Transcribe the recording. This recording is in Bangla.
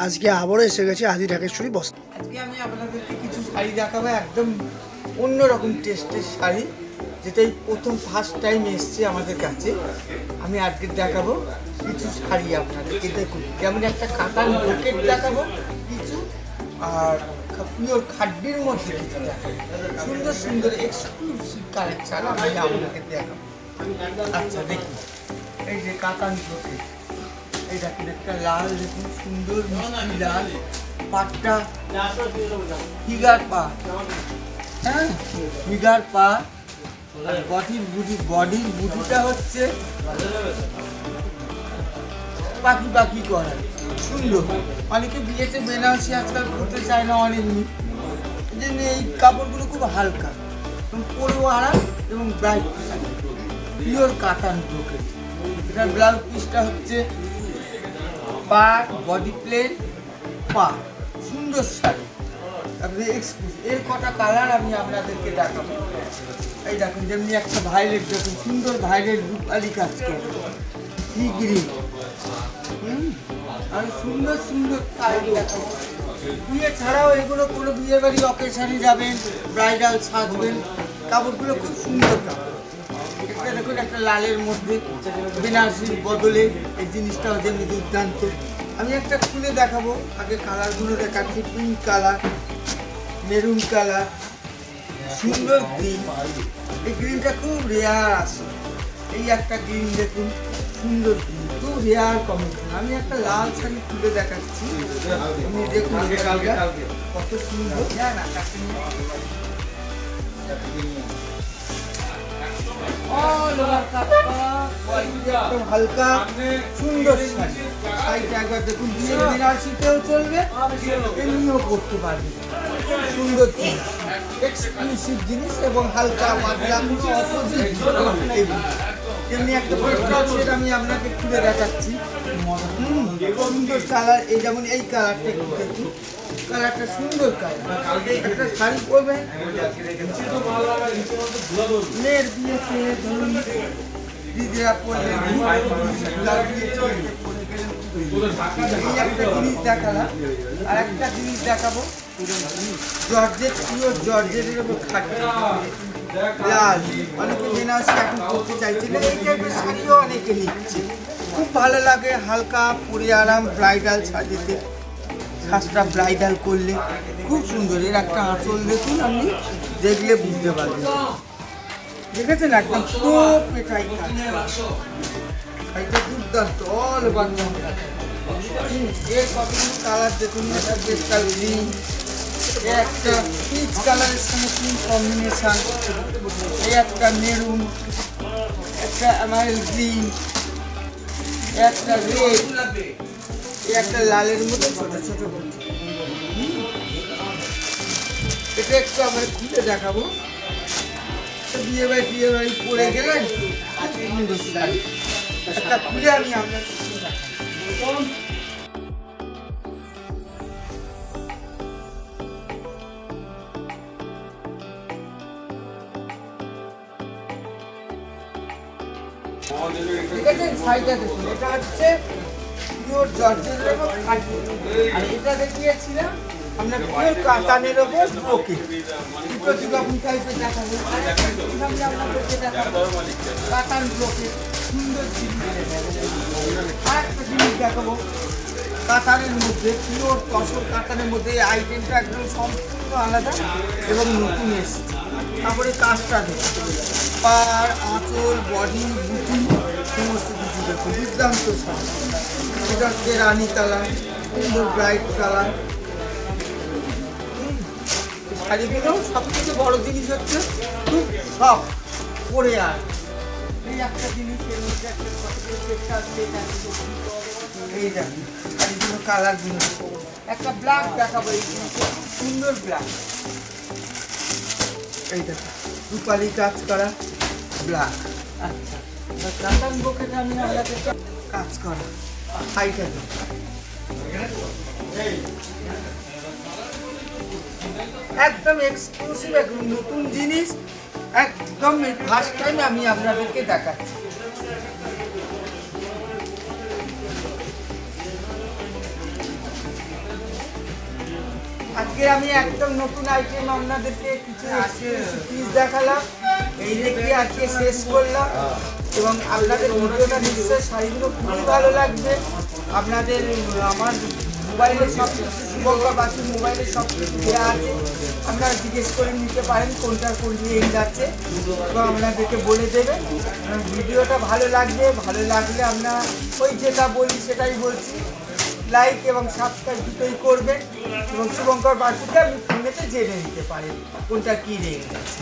আজকে আবারও এসে গেছি আদি ঢাকেশ্বরী বস্ত্র। আজকে আমি আপনাদেরকে কিছু শাড়ি দেখাবো, একদম অন্যরকম টেস্টের শাড়ি, যেটাই ফার্স্ট টাইম এসছে আমাদের কাছে। আমি আজকে দেখাবো কিছু শাড়ি আপনাদেরকে। দেখুন, যেমন একটা কাতান ব্রোকেট দেখাবো কিছু, আর পিওর খাড্ডির মধ্যে কিছু দেখাবো। সুন্দর সুন্দর এক্সক্লুসিভ কালেকশন আমি আপনাকে দেখাবো। আচ্ছা দেখুন, এই যে কাতান ব্রোকেট, এই দেখুন একটা লাল, দেখুন সুন্দর মিষ্টি লাল পাটটা, ফিগার পা, হ্যাঁ ফিগার পা। বডির বুটিটা হচ্ছে পাখি পাখি করা, সুন্দর। অনেকে বিয়েতে বেনারসি আজকাল পরতে চায় না, অনেকই জন্য এই কাপড়গুলো খুব হালকা এবং পরেও আরাম এবং ব্রাইট, পিওর কাতান ব্রোকেট। এটার ব্লাউজ পিসটা হচ্ছে পাট, বডি প্লেন, পা, সুন্দর শাড়ি। তারপরে এর কটা কালার আমি আপনাদেরকে দেখাবো। এই দেখুন, যেমনি একটা ভাইলেট, দেখুন সুন্দর ভাইলেট রূপালি কাজ করে, সি গ্রিন, আর সুন্দর সুন্দর কালার দেখাবো। বিয়ে ছাড়াও এগুলো কোনো বিয়ে বাড়ি অকেশনে যাবেন, ব্রাইডাল সাজবেন, কাপড়গুলো খুব সুন্দর কাপড়। এটা দেখুন একটা লালের মধ্যে বেনারসির বদলে এই জিনিসটাও যেমনি দুর্দান্ত। আমি একটা খুলে দেখাবো, আগে কালারগুলো দেখাচ্ছি। পিঙ্ক কালার, মেরুন কালার, সুন্দর গ্রিন। এই গ্রিনটা খুব রেয়ার আসে। এই একটা গ্রিন দেখুন, সুন্দর গ্রিন, খুব রেয়ার কম্বিনেশন। আমি একটা লাল শাড়ি খুলে দেখাচ্ছি, আপনি দেখুন কত সুন্দর। হালকা সুন্দর শাড়ি, শাড়িটা একবার দেখুন, বেনারসিতেও চলবে, এমনিও করতে পারবে। সুন্দর জিনিস, এক্সক্লুসিভ জিনিস এবং হালকা পাতলা, কোনো অপোজিট তেমনি একটা সেট আমি আপনাকে খুলে দেখাচ্ছি। সুন্দর কালার, এই যেমন এই কালারটা একটু দেখুন, কালারটা সুন্দর কালার। একটা শাড়ি পরবেন, মেয়ের বিয়েতে ধরুন দিদিরা পরলেন, এই একটা জিনিস দেখালাম। আর একটা জিনিস দেখাবো, জর্জেট, পিওর জর্জেটের উপর খাটে লাল। অনেকে বেনারসি এখন পরতে চাইছে না, এই টাইপের শাড়িও অনেকে নিচ্ছে, খুব ভালো লাগে, হালকা পরে আরাম। ব্রাইডাল সাজেতে, সাজটা ব্রাইডাল করলে খুব সুন্দর। এর একটা আঁচল দেখুন, আপনি দেখলে বুঝতে পারবেন, দেখেছেন একদম পুরো পেটাই শাড়িটা দুর্দান্ত, অল ওভার। এর কতগুলো কালার দেখুন, একটা পেস্টাল গ্রিন, একটা পিচ কালারের সঙ্গে পিঙ্ক কম্বিনেশন, এই একটা মেরুন, একটা অ্যামারেল গ্রিন, একটা রেড, এই একটা লালের মধ্যে ছোট ছোট। এটা একটু আমরা খুলে দেখাবো। বিয়ে বাড়ি পরে গেলেন, একটা খুলে আমি আপনার দেখাবো। শাড়িটা দেখুন, এটা হচ্ছে পিওর জর্জেটের উপর খাঁটি, আর এটা দেখিয়েছিলাম আমরা পিওর কাতানের উপর ব্রোকেট। দুটো দুরকম টাইপের দেখাবো। আপনাদেরকে দেখাবো কাতান ব্রোকেট, সুন্দর জিনিস। আর একটা জিনিস দেখাবো কাতানের মধ্যে, পিওর তসর কাতানের মধ্যে। এই আইটেমটা একদম সম্পূর্ণ আলাদা এবং নতুন এসছে। তারপরে কাজটা দেখুন, পার, আঁচল, বডি, বুটি, সমস্ত কিছু দেখুন, দুর্দান্ত শাড়ি। এটা হচ্ছে রানি কালার, সুন্দর ব্রাইট কালার। শাড়িগুলো সবথেকে বড় জিনিস হচ্ছে খুব সফট পরে। আর এই একটা জিনিস, এর মধ্যে একটা এই দেখুন শাড়িগুলো কালারগুলো। একটা ব্ল্যাক দেখাবো, এই জিনিসটা সুন্দর ব্ল্যাক, এই দেখুন রূপালি কাজ করা ব্ল্যাক। আচ্ছা, কাতান ব্রোকেটে আমি আপনাদের কাজ করা শাড়িটা একদম এক্সক্লুসিভ, একদম নতুন জিনিস, একদম ফার্স্ট টাইম আমি আপনাদেরকে দেখাচ্ছি। আজকে আমি একদম নতুন আইটেম আপনাদেরকে কিছু পিস দেখালাম, এই রেখে আজকে শেষ করলাম। এবং আপনাদের ভিডিওটা নিশ্চয়ই শাড়িগুলো খুবই ভালো লাগবে। আপনাদের আমার মোবাইলে সব কিছু শুভঙ্কর বাসুর মোবাইলে সব কিছু দেওয়া আছে, আপনারা জিজ্ঞেস করে নিতে পারেন কোনটা কোন রেঞ্জ আছে এবং আপনাদেরকে বলে দেবে। ভিডিওটা ভালো লাগবে, ভালো লাগলে আমরা ওই যেটা বলি সেটাই বলছি, লাইক এবং সাবস্ক্রাইব দুটোই করবেন এবং শুভঙ্কর বাসুকে আপনি ফোনেতে জেনে নিতে পারেন কোনটা কী রেঞ্জ আছে।